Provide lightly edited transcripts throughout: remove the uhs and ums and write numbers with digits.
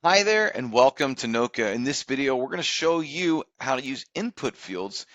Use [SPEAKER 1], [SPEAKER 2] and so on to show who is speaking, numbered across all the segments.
[SPEAKER 1] Hi there and welcome to Noca. In this video, we're going to show you how to use input fields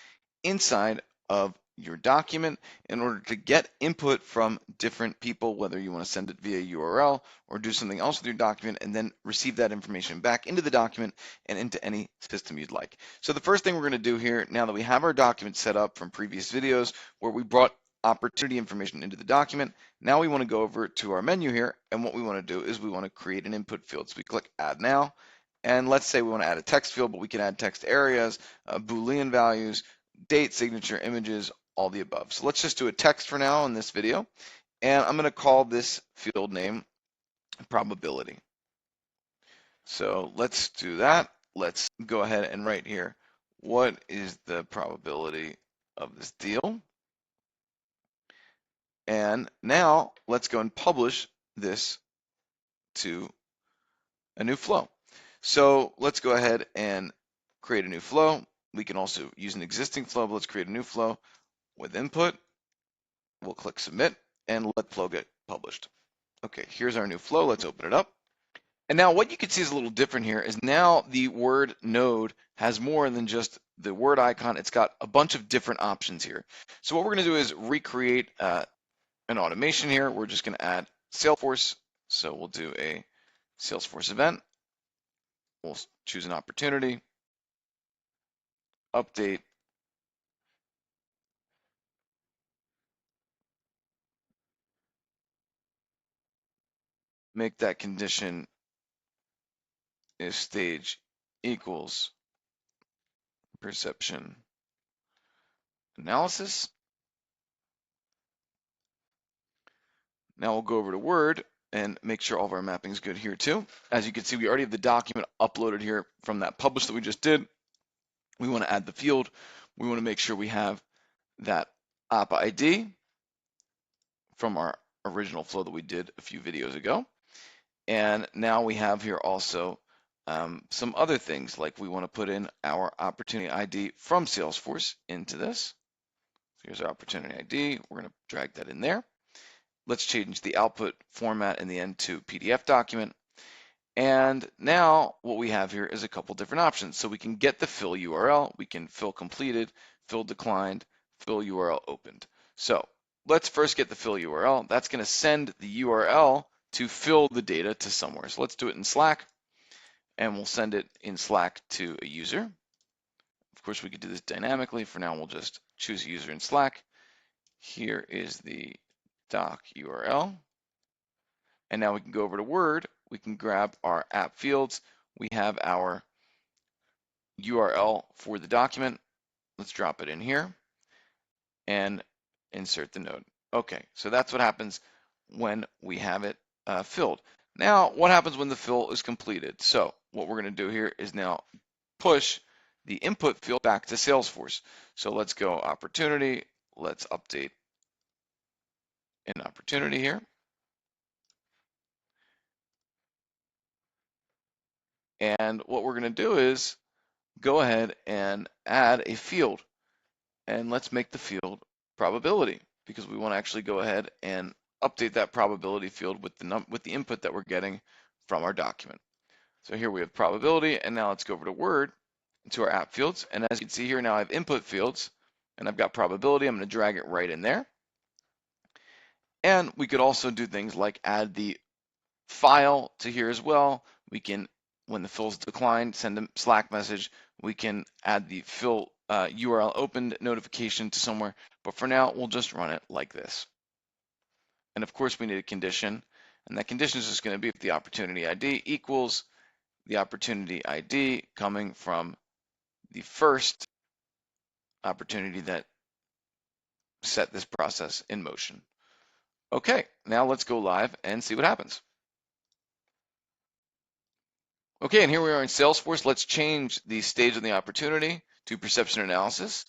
[SPEAKER 1] inside of your document in order to get input from different people, whether you want to send it via URL or do something else with your document and then receive that information back into the document and into any system you'd like. So the first thing we're going to do here, now that we have our document set up from previous videos where we brought opportunity information into the document, now we want to go over to our menu here, and what we want to do is we want to create an input field. So we click Add Now, and let's say we want to add a text field, but we can add text areas, Boolean values, date, signature, images, all the above. So let's just do a text for now in this video, and I'm going to call this field name probability. So let's do that. Let's go ahead and write here, what is the probability of this deal? And now let's go and publish this to a new flow. So let's go ahead and create a new flow. We can also use an existing flow, but let's create a new flow with input. We'll click submit and let flow get published. Okay, here's our new flow. Let's open it up. And now what you can see is a little different here is now the word node has more than just the word icon. It's got a bunch of different options here. So what we're going to do is recreate an automation here. We're just going to add Salesforce. So we'll do a Salesforce event. We'll choose an opportunity, update, make that condition if stage equals perception analysis. Now we'll go over to Word and make sure all of our mapping is good here too. As you can see, we already have the document uploaded here from that publish that we just did. We want to add the field. We want to make sure we have that op ID from our original flow that we did a few videos ago. And now we have here also some other things, like we want to put in our opportunity ID from Salesforce into this. So here's our opportunity ID. We're going to drag that in there. Let's change the output format in the end to PDF document. And now what we have here is a couple different options. So we can get the fill URL, we can fill completed, fill declined, fill URL opened. So let's first get the fill URL. That's going to send the URL to fill the data to somewhere. So let's do it in Slack, and we'll send it in Slack to a user. Of course, we could do this dynamically. For now, we'll just choose a user in Slack. Here is the doc URL. And now we can go over to Word. We can grab our app fields. We have our URL for the document. Let's drop it in here and insert the node. Okay, so that's what happens when we have it filled. Now, what happens when the fill is completed? So what we're going to do here is now push the input field back to Salesforce. So let's go opportunity. Let's update an opportunity here. And what we're going to do is go ahead and add a field. And let's make the field probability, because we want to actually go ahead and update that probability field with the input that we're getting from our document. So here we have probability, and now let's go over to Word, to our app fields. And as you can see here, now I have input fields, and I've got probability. I'm going to drag it right in there. And we could also do things like add the file to here as well. We can, when the fill's declined, send a Slack message. We can add the fill URL opened notification to somewhere, but for now, we'll just run it like this. And of course, we need a condition, and that condition is just going to be if the opportunity ID equals the opportunity ID coming from the first opportunity that set this process in motion. Okay, now let's go live and see what happens. Okay, and here we are in Salesforce. Let's change the stage of the opportunity to perception analysis.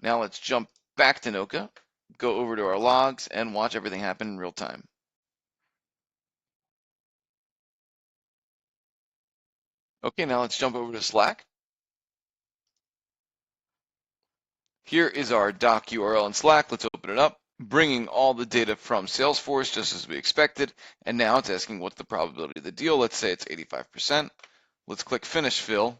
[SPEAKER 1] Now let's jump back to Noca, go over to our logs, and watch everything happen in real time. Okay, now let's jump over to Slack. Here is our doc URL in Slack. Let's open it up. bringing all the data from Salesforce just as we expected, and now it's asking what's the probability of the deal. Let's say it's 85%. Let's click Finish Fill,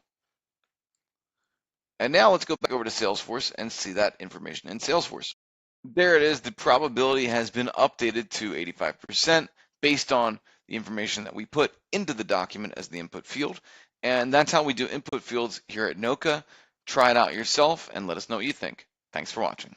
[SPEAKER 1] and now let's go back over to Salesforce and see that information in Salesforce. There it is. The probability has been updated to 85% based on the information that we put into the document as the input field. And that's how we do input fields here at Noca. Try it out yourself and let us know what you think. Thanks for watching.